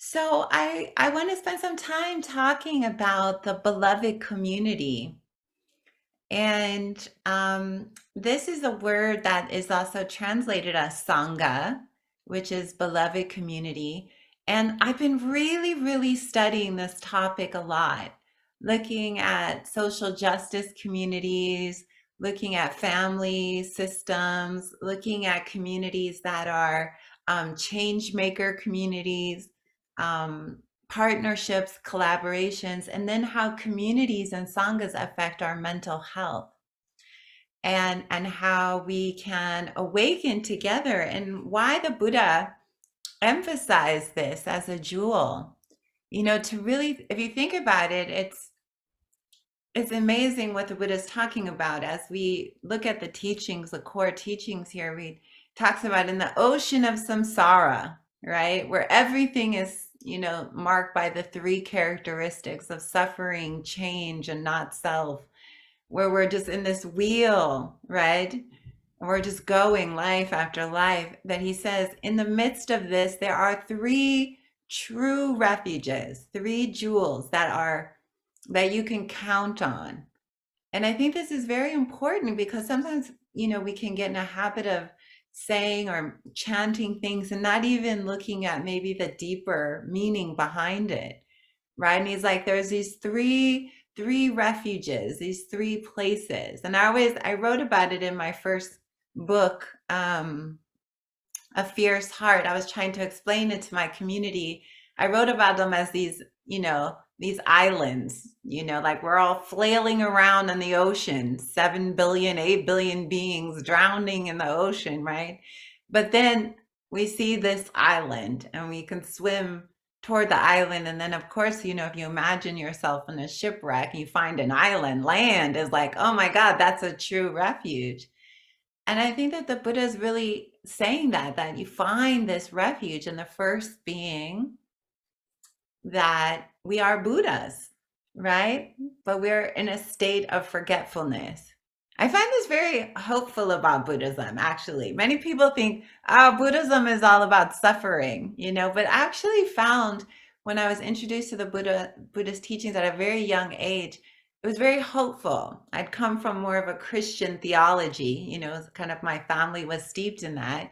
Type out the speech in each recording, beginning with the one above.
So I want to spend some time talking about the beloved community. And this is a word that is also translated as Sangha, which is beloved community. And I've been really studying this topic a lot, looking at social justice communities, looking at family systems, looking at communities that are change maker communities, um, partnerships, collaborations, and then how communities and sanghas affect our mental health and how we can awaken together and why the Buddha emphasized this as a jewel. You know, to really, if you think about it, it's amazing what the Buddha is talking about as we look at the teachings, the core teachings here. We talks about in the ocean of samsara, right? Where everything is, marked by the three characteristics of suffering, change, and not self, where we're just in this wheel, right? And we're just going life after life. That he says, in the midst of this, there are three true refuges, three jewels that you can count on. And I think this is very important because sometimes, we can get in a habit of saying or chanting things and not even looking at maybe the deeper meaning behind it. Right. And he's like, there's these three refuges, these three places. And I wrote about it in my first book, A Fierce Heart. I was trying to explain it to my community. I wrote about them as these islands, like we're all flailing around in the ocean, 7 billion, 8 billion beings drowning in the ocean, right? But then we see this island and we can swim toward the island. And then, of course, if you imagine yourself in a shipwreck and you find an island, land is like, oh my God, that's a true refuge. And I think that the Buddha is really saying that you find this refuge in the first being, that we are Buddhas, right? But we're in a state of forgetfulness. I find this very hopeful about Buddhism, actually. Many people think, oh, Buddhism is all about suffering, but I actually found when I was introduced to the Buddhist teachings at a very young age, it was very hopeful. I'd come from more of a Christian theology, kind of my family was steeped in that,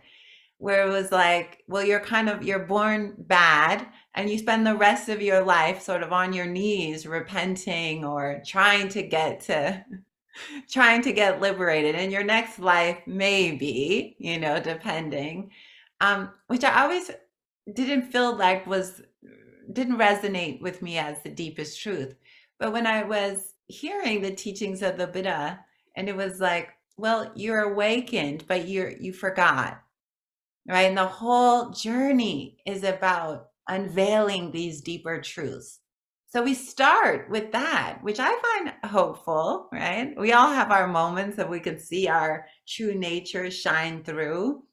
where it was like, well, you're born bad and you spend the rest of your life sort of on your knees repenting or trying to get liberated. In your next life, maybe, depending, which I always didn't feel like didn't resonate with me as the deepest truth. But when I was hearing the teachings of the Buddha, and it was like, well, you're awakened, but you forgot, right? And the whole journey is about unveiling these deeper truths. So we start with that, which I find hopeful, right? We all have our moments that we can see our true nature shine through.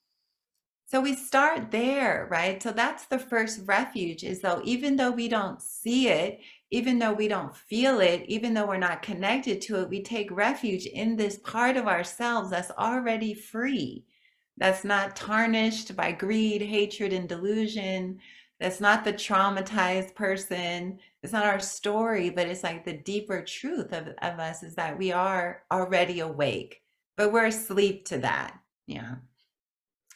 So we start there, right? So that's the first refuge, is though, even though we don't see it, even though we don't feel it, even though we're not connected to it, we take refuge in this part of ourselves that's already free, that's not tarnished by greed, hatred, and delusion. That's not the traumatized person. It's not our story, but it's like the deeper truth of us is that we are already awake, but we're asleep to that. Yeah.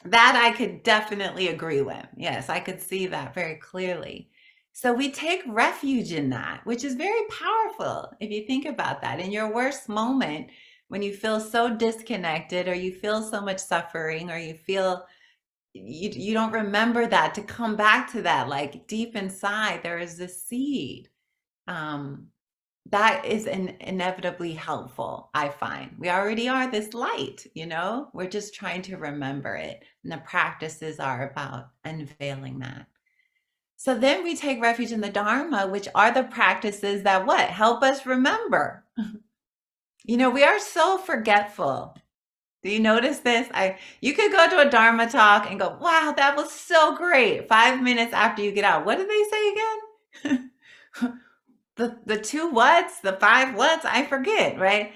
That I could definitely agree with. Yes, I could see that very clearly. So we take refuge in that, which is very powerful if you think about that. In your worst moment, when you feel so disconnected or you feel so much suffering or you feel you don't remember that, to come back to that, like deep inside, there is this seed. That is inevitably helpful, I find. We already are this light, we're just trying to remember it. And the practices are about unveiling that. So then we take refuge in the Dharma, which are the practices that what? Help us remember. We are so forgetful. Do you notice this? You could go to a Dharma talk and go, wow, that was so great. 5 minutes after you get out, what did they say again? The two whats, the five whats, I forget, right?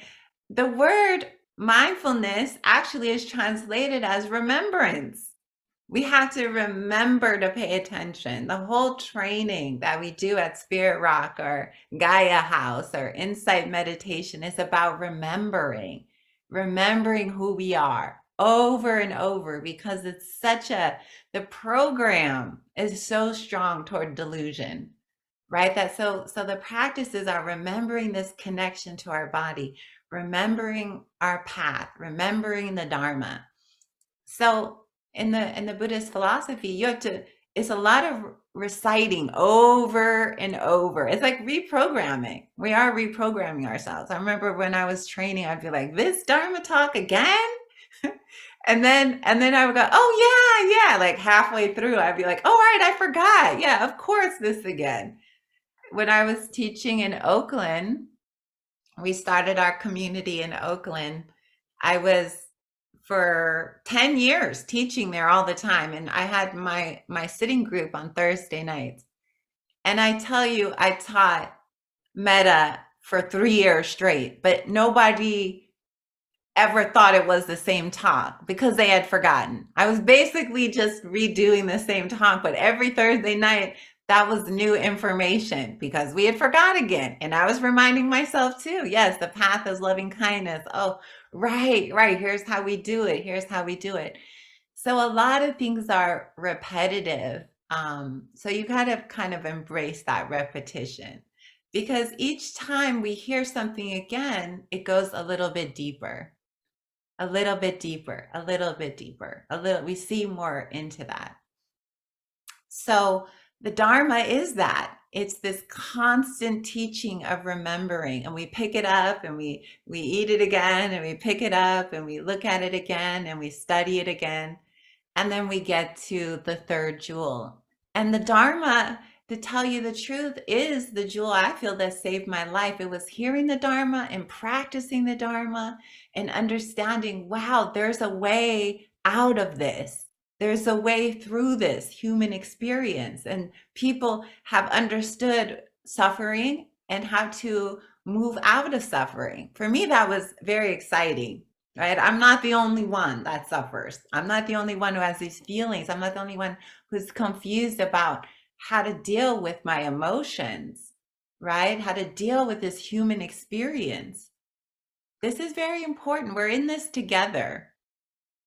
The word mindfulness actually is translated as remembrance. We have to remember to pay attention. The whole training that we do at Spirit Rock or Gaia House or Insight Meditation is about remembering who we are over and over, because it's such the program is so strong toward delusion, right? So the practices are remembering this connection to our body, remembering our path, remembering the Dharma. So in the Buddhist philosophy, you have to, it's a lot of reciting over and over. It's like reprogramming. We are reprogramming ourselves. I remember when I was training, I'd be like, this Dharma talk again? And then I would go, oh yeah, like halfway through, I'd be like, oh, all right, I forgot. Yeah, of course, this again. When I was teaching in Oakland, we started our community in Oakland. I was for 10 years teaching there all the time, and I had my sitting group on Thursday nights. And I tell you, I taught metta for 3 years straight, but nobody ever thought it was the same talk because they had forgotten. I was basically just redoing the same talk, but every Thursday night, that was new information because we had forgot again. And I was reminding myself too, yes, the path is loving kindness. Oh, right. Here's how we do it. Here's how we do it. So a lot of things are repetitive. So you gotta kind of embrace that repetition, because each time we hear something again, it goes a little bit deeper, a little bit deeper, a little bit deeper, we see more into that. So the Dharma is that. It's this constant teaching of remembering, and we pick it up and we eat it again, and we pick it up and we look at it again and we study it again. And then we get to the third jewel. And the Dharma, to tell you the truth, is the jewel I feel that saved my life. It was hearing the Dharma and practicing the Dharma and understanding, wow, there's a way out of this. There's a way through this human experience. And people have understood suffering and how to move out of suffering. For me, that was very exciting. Right? I'm not the only one that suffers. I'm not the only one who has these feelings. I'm not the only one who's confused about how to deal with my emotions, right? How to deal with this human experience. This is very important. We're in this together.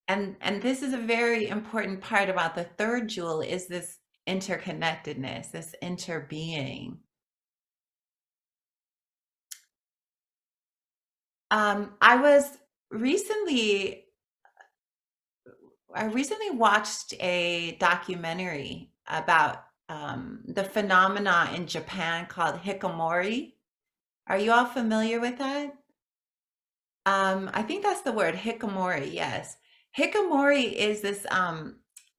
And this is a very important part about the third jewel, is this interconnectedness, this interbeing. I recently watched a documentary about the phenomena in Japan called hikikomori. Are you all familiar with that? I think that's the word, hikikomori, yes. Hikikomori is this,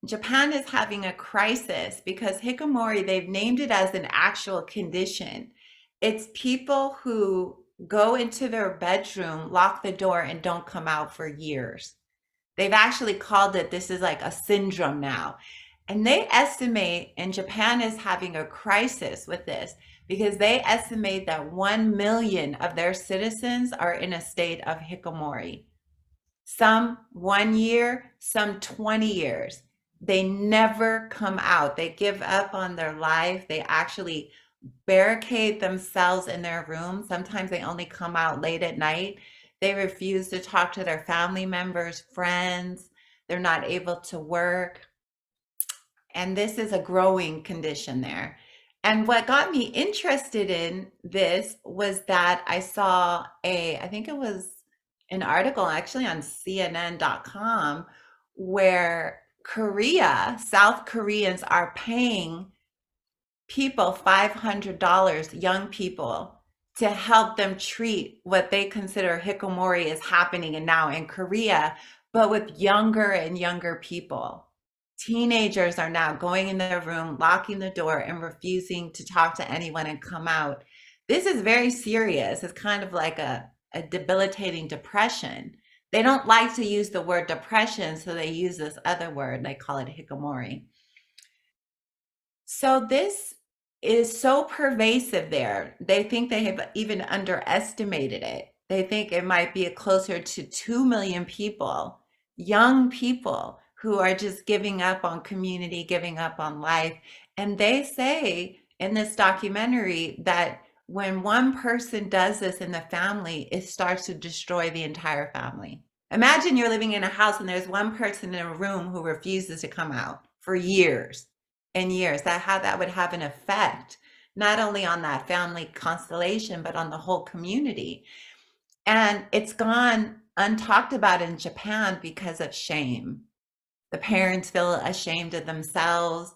Japan is having a crisis because hikikomori, they've named it as an actual condition. It's people who go into their bedroom, lock the door, and don't come out for years. They've actually called it, this is like a syndrome now. And they estimate, and Japan is having a crisis with this, because they estimate that 1 million of their citizens are in a state of hikikomori. Some 1 year, some 20 years. They never come out. They give up on their life. They actually barricade themselves in their room. Sometimes they only come out late at night. They refuse to talk to their family members, friends. They're not able to work. And this is a growing condition there. And what got me interested in this was that I saw I think it was an article actually on CNN.com, where South Koreans are paying people $500, young people, to help them treat what they consider hikikomori is happening and now in Korea, but with younger and younger people. Teenagers are now going in their room, locking the door, and refusing to talk to anyone and come out. This is very serious. It's kind of like a debilitating depression. They don't like to use the word depression, so they use this other word. They call it hikikomori. So this is so pervasive there. They think they have even underestimated it. They think it might be closer to 2 million people, young people, who are just giving up on community, giving up on life. And they say in this documentary that when one person does this in the family, it starts to destroy the entire family. Imagine you're living in a house and there's one person in a room who refuses to come out for years and years. That how that would have an effect, not only on that family constellation, but on the whole community. And it's gone untalked about in Japan because of shame. The parents feel ashamed of themselves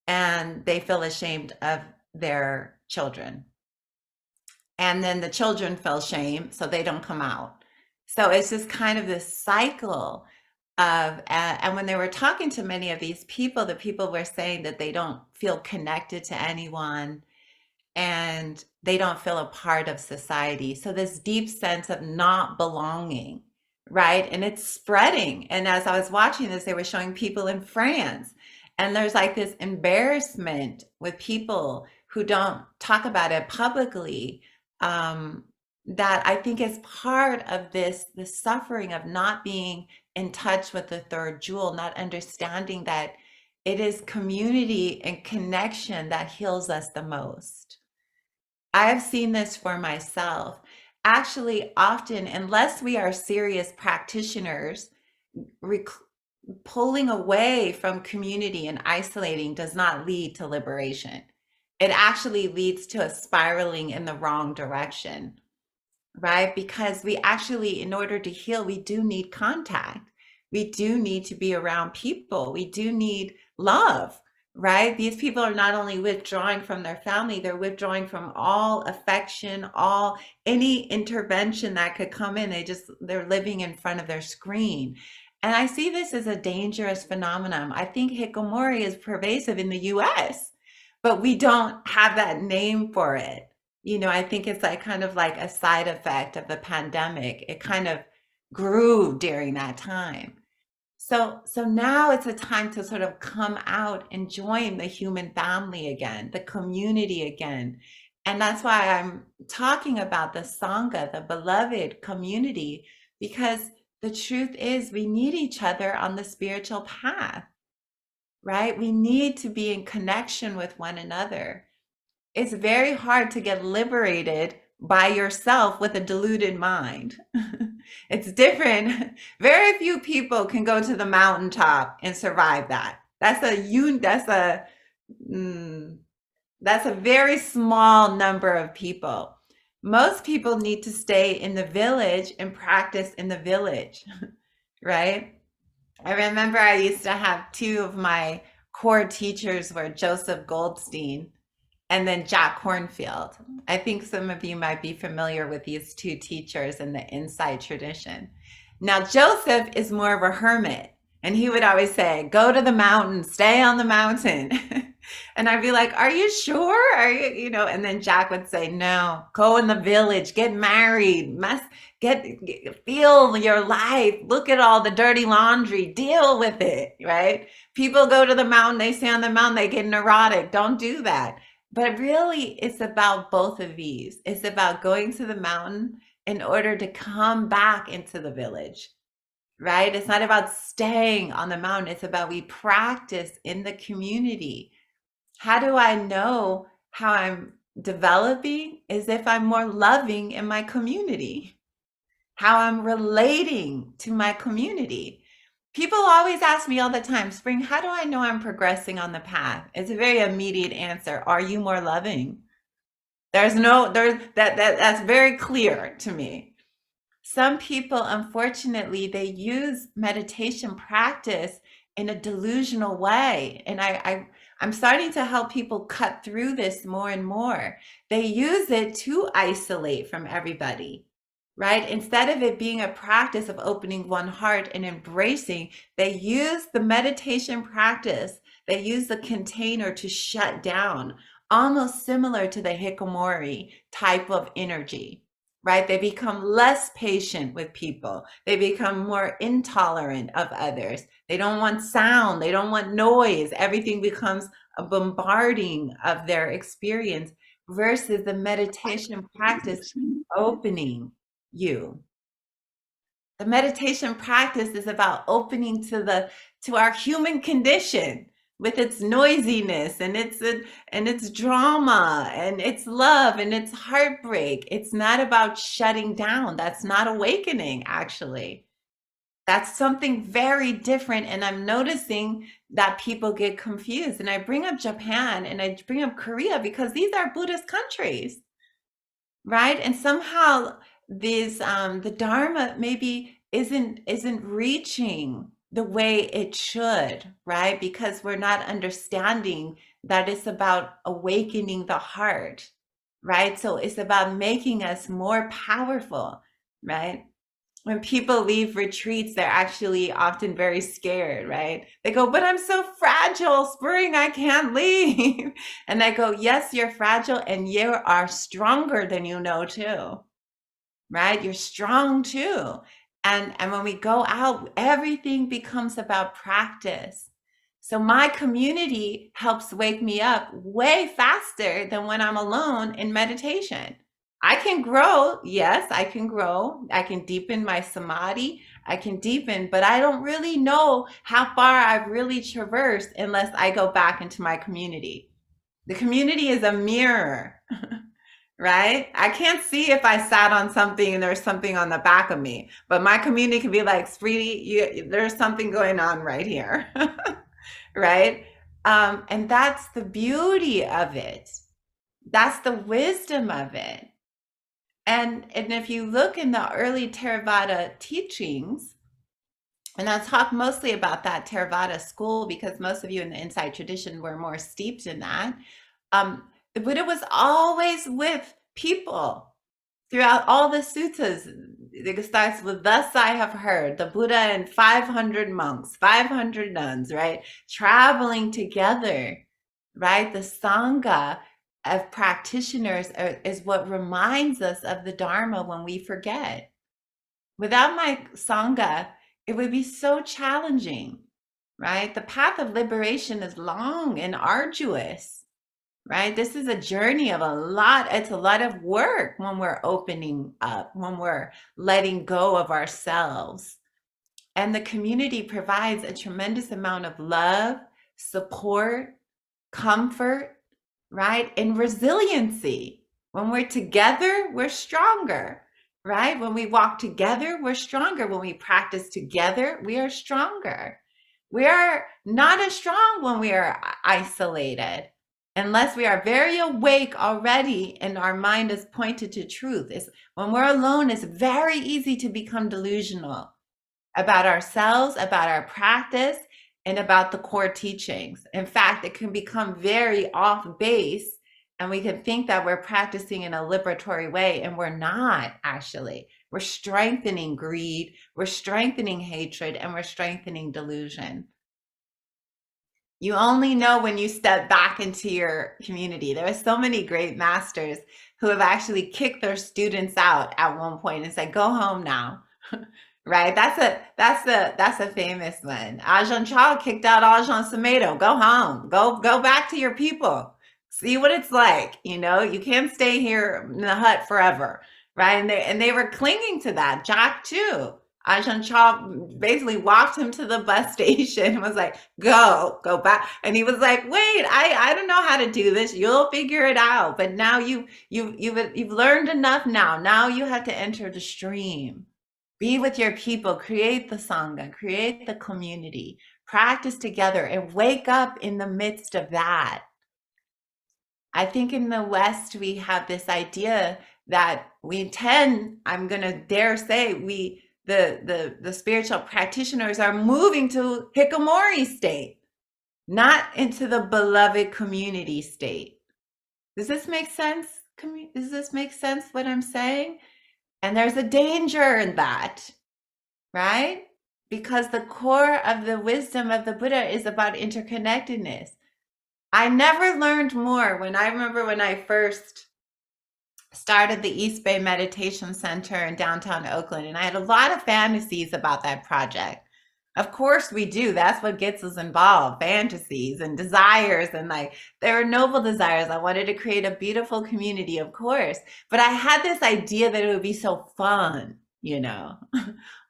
and they feel ashamed of their children. And then the children feel shame, so they don't come out. So it's just kind of this cycle of, and when they were talking to many of these people, the people were saying that they don't feel connected to anyone and they don't feel a part of society. So this deep sense of not belonging, right? And it's spreading. And as I was watching this, they were showing people in France, and there's like this embarrassment with people who don't talk about it publicly. That I think is part of this, the suffering of not being in touch with the third jewel, not understanding that it is community and connection that heals us the most. I have seen this for myself. Actually, often, unless we are serious practitioners, pulling away from community and isolating does not lead to liberation. It actually leads to a spiraling in the wrong direction, right? Because we actually, in order to heal, we do need contact. We do need to be around people. We do need love, right? These people are not only withdrawing from their family, they're withdrawing from all affection, all any intervention that could come in. They're living in front of their screen. And I see this as a dangerous phenomenon. I think hikikomori is pervasive in the US, but we don't have that name for it. You know, I think it's like kind of like a side effect of the pandemic. It kind of grew during that time. So now it's a time to sort of come out and join the human family again, the community again. And that's why I'm talking about the Sangha, the beloved community, because the truth is we need each other on the spiritual path, right? We need to be in connection with one another. It's very hard to get liberated by yourself with a deluded mind. It's different. Very few people can go to the mountaintop and survive that. That's a very small number of people. Most people need to stay in the village and practice in the village, right? I remember I used to have two of my core teachers were Joseph Goldstein and then Jack Kornfield. I think some of you might be familiar with these two teachers in the Insight tradition. Now, Joseph is more of a hermit, and he would always say, go to the mountain, stay on the mountain. And I'd be like, are you sure? Are you, and then Jack would say, no, go in the village, get married, feel your life, look at all the dirty laundry, deal with it, right? People go to the mountain, they stay on the mountain, they get neurotic. Don't do that. But really, it's about both of these. It's about going to the mountain in order to come back into the village, right? It's not about staying on the mountain. It's about we practice in the community. How do I know how I'm developing? Is if I'm more loving in my community, how I'm relating to my community. People always ask me all the time, Spring, how do I know I'm progressing on the path? It's a very immediate answer. Are you more loving? That's very clear to me. Some people, unfortunately, they use meditation practice in a delusional way. And I'm starting to help people cut through this more and more. They use it to isolate from everybody, right? Instead of it being a practice of opening one heart and embracing, they use the meditation practice, they use the container to shut down, almost similar to the hikikomori type of energy, right? They become less patient with people. They become more intolerant of others. They don't want sound. They don't want noise. Everything becomes a bombarding of their experience versus the meditation practice opening you. The meditation practice is about opening to our human condition with its noisiness and its drama and its love and its heartbreak. It's not about shutting down. That's not awakening, actually. That's something very different. And I'm noticing that people get confused. And I bring up Japan and I bring up Korea because these are Buddhist countries, right? And somehow the Dharma maybe isn't reaching the way it should, right? Because we're not understanding that it's about awakening the heart, right? So it's about making us more powerful, right? When people leave retreats, they're actually often very scared, right? They go, but I'm so fragile, Spring, I can't leave. And I go, yes, you're fragile and you are stronger than you know too, right? You're strong too. And when we go out, everything becomes about practice. So my community helps wake me up way faster than when I'm alone in meditation. I can grow. Yes, I can grow. I can deepen my samadhi. I can deepen, but I don't really know how far I've really traversed unless I go back into my community. The community is a mirror, right? I can't see if I sat on something and there's something on the back of me, but my community can be like, sweetie, there's something going on right here, right? And that's the beauty of it. That's the wisdom of it. And if you look in the early Theravada teachings, and I'll talk mostly about that Theravada school because most of you in the inside tradition were more steeped in that. The Buddha was always with people throughout all the suttas. It starts with, thus I have heard, the Buddha and 500 monks, 500 nuns, right? Traveling together, right? The Sangha of practitioners is what reminds us of the Dharma when we forget. Without my Sangha, it would be so challenging, right? The path of liberation is long and arduous, right? This is a journey of it's a lot of work when we're opening up, when we're letting go of ourselves. And the community provides a tremendous amount of love, support, comfort, right? And resiliency. When we're together, we're stronger, right? When we walk together, we're stronger. When we practice together, we are stronger. We are not as strong when we are isolated, unless we are very awake already and our mind is pointed to truth. When we're alone, it's very easy to become delusional about ourselves, about our practice, and about the core teachings. In fact, it can become very off base and we can think that we're practicing in a liberatory way, and we're not actually. We're strengthening greed, we're strengthening hatred, and we're strengthening delusion. You only know when you step back into your community. There are so many great masters who have actually kicked their students out at one point and said, go home now. Right? That's a famous one. Ajahn Chah kicked out Ajahn Sumedho. Go home. Go back to your people. See what it's like. You can't stay here in the hut forever. Right? And they were clinging to that. Jack too. Ajahn Chah basically walked him to the bus station and was like, go back. And he was like, wait, I don't know how to do this. You'll figure it out. But now you've learned enough now. Now you have to enter the stream. Be with your people, create the Sangha, create the community, practice together, and wake up in the midst of that. I think in the West, we have this idea that I'm going to dare say, the spiritual practitioners are moving to hikikomori state, not into the beloved community state. Does this make sense? Does this make sense what I'm saying? And there's a danger in that, right? Because the core of the wisdom of the Buddha is about interconnectedness. I never learned more when I first started the East Bay Meditation Center in downtown Oakland, and I had a lot of fantasies about that project. Of course we do. That's what gets us involved, fantasies and desires. And there are noble desires. I wanted to create a beautiful community, of course. But I had this idea that it would be so fun, you know.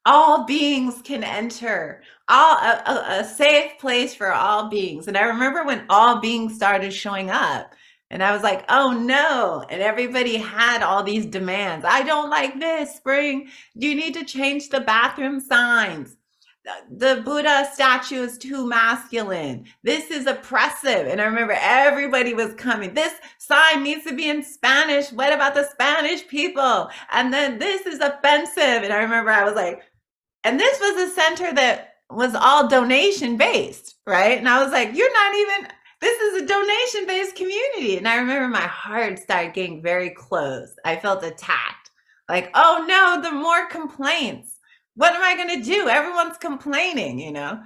All beings can enter, all a safe place for all beings. And I remember when all beings started showing up, and I was like, oh no. And everybody had all these demands. I don't like this, Spring. You need to change the bathroom signs. The Buddha statue is too masculine. This is oppressive. And I remember everybody was coming. This sign needs to be in Spanish. What about the Spanish people? And then this is offensive. And I remember I was like, and this was a center that was all donation based, right? And I was like, you're not even, this is a donation based community. And I remember my heart started getting very close. I felt attacked. Like, oh no, the more complaints. What am I going to do? Everyone's complaining, you know?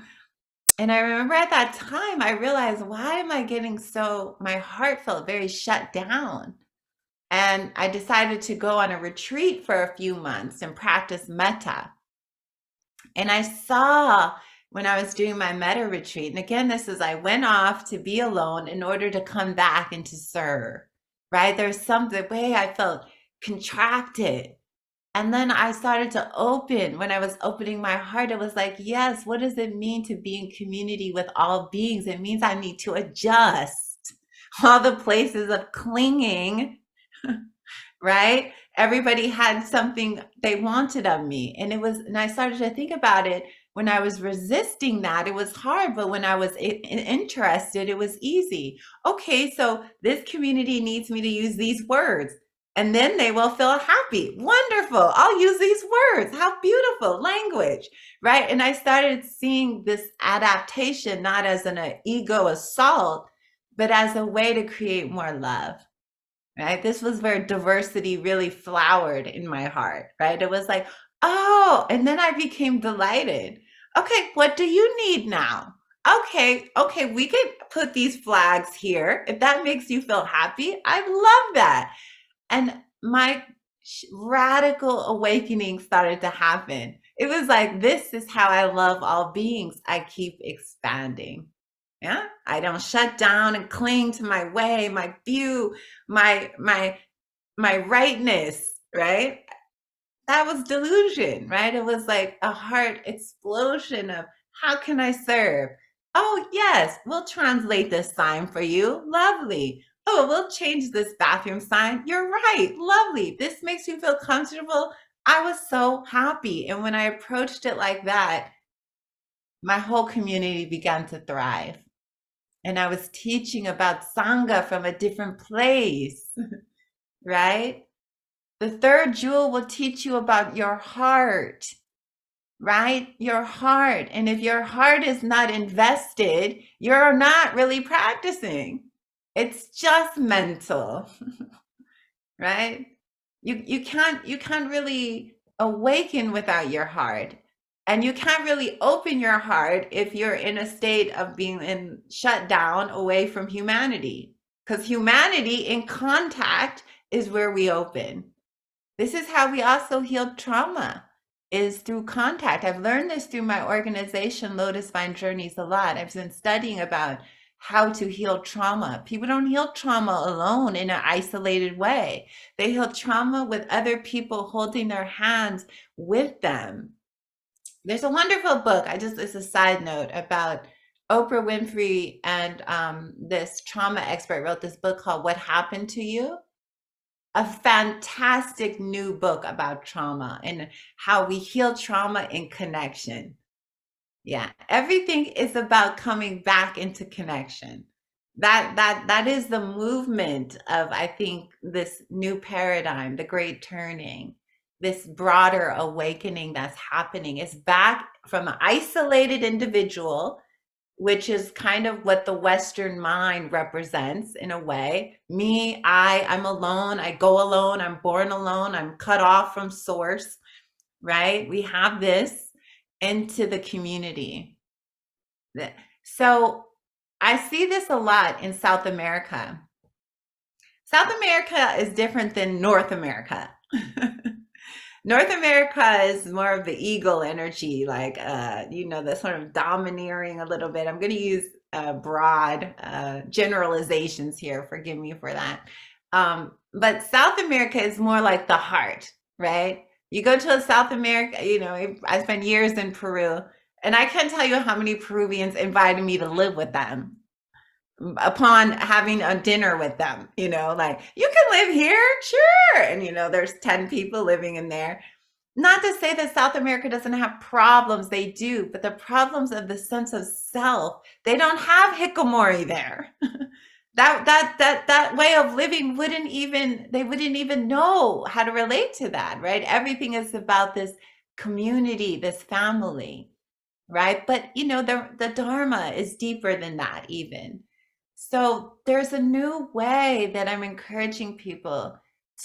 And I remember at that time, I realized, why am I getting so, my heart felt very shut down. And I decided to go on a retreat for a few months and practice metta. And I saw when I was doing my metta retreat, and again, this is, I went off to be alone in order to come back and to serve, right? There's something, the way I felt contracted. And then I started to open. When I was opening my heart, it was like, yes, what does it mean to be in community with all beings? It means I need to adjust all the places of clinging, right? Everybody had something they wanted of me. And it was, and I started to think about it. When I was resisting that, it was hard. But when I was interested, it was easy. Okay, so this community needs me to use these words. And then they will feel happy. Wonderful. I'll use these words. How beautiful language, right? And I started seeing this adaptation, not as an ego assault, but as a way to create more love, right? This was where diversity really flowered in my heart, right? It was like, oh, and then I became delighted. Okay, what do you need now? Okay, we could put these flags here. If that makes you feel happy, I love that. And my radical awakening started to happen. It was like, this is how I love all beings. I keep expanding. Yeah, I don't shut down and cling to my way, my view, my rightness, right? That was delusion, right? It was like a heart explosion of, how can I serve? Oh, yes, we'll translate this sign for you. Lovely. Oh, we'll change this bathroom sign. You're right. Lovely. This makes you feel comfortable. I was so happy. And when I approached it like that, my whole community began to thrive. And I was teaching about Sangha from a different place, right? The third jewel will teach you about your heart, right? Your heart. And if your heart is not invested, you're not really practicing. It's just mental, right? You can't really awaken without your heart. And you can't really open your heart if you're in a state of being shut down away from humanity. Because humanity in contact is where we open. This is how we also heal trauma, is through contact. I've learned this through my organization, Lotus Vine Journeys, a lot. I've been studying about how to heal trauma. People don't heal trauma alone in an isolated way. They heal trauma with other people holding their hands with them. There's a wonderful book, it's a side note, about Oprah Winfrey, and this trauma expert wrote this book called What Happened to You? A fantastic new book about trauma and how we heal trauma in connection. Yeah, everything is about coming back into connection. That is the movement of, I think, this new paradigm, the great turning, this broader awakening that's happening. Is back from an isolated individual, which is kind of what the Western mind represents in a way. Me, I'm alone, I go alone, I'm born alone, I'm cut off from source, right? We have this into the community. So I see this a lot in South America. South America is different than North America. North America is more of the eagle energy, like, the sort of domineering a little bit. I'm going to use broad generalizations here. Forgive me for that. But South America is more like the heart, right? You go to a South America, I spent years in Peru, and I can't tell you how many Peruvians invited me to live with them upon having a dinner with them, like, you can live here, sure. And, there's 10 people living in there. Not to say that South America doesn't have problems, they do, but the problems of the sense of self, they don't have hikikomori there. That way of living they wouldn't even know how to relate to that, right? Everything is about this community, this family, right? But the Dharma is deeper than that even. So there's a new way that I'm encouraging people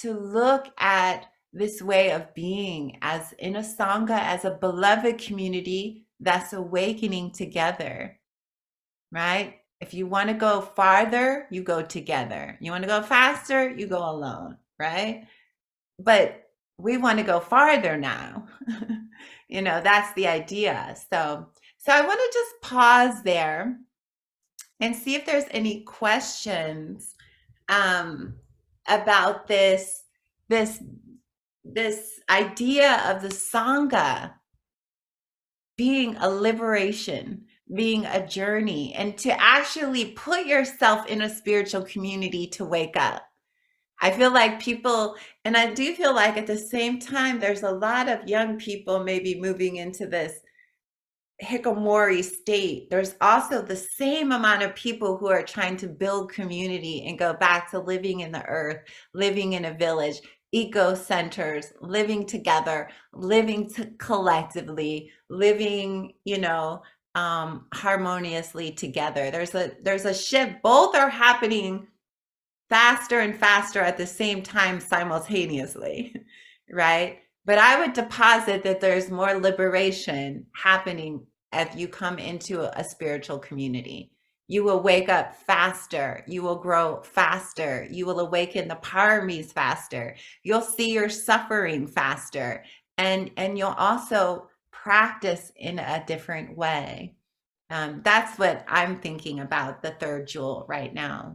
to look at this way of being as in a Sangha, as a beloved community that's awakening together, right? If you want to go farther, you go together. You want to go faster, you go alone, right? But we want to go farther now. That's the idea. So I want to just pause there and see if there's any questions about this idea of the Sangha being a liberation, being a journey, and to actually put yourself in a spiritual community to wake up. I feel like people, and I do feel like at the same time, there's a lot of young people maybe moving into this hikikomori state. There's also the same amount of people who are trying to build community and go back to living in the earth, living in a village, eco centers, living together, living collectively, living, harmoniously together. There's a shift. Both are happening faster and faster at the same time simultaneously, right? But I would deposit that there's more liberation happening as you come into a spiritual community. You will wake up faster. You will grow faster. You will awaken the paramis faster. You'll see your suffering faster. And you'll also practice in a different way. That's what I'm thinking about the third jewel right now.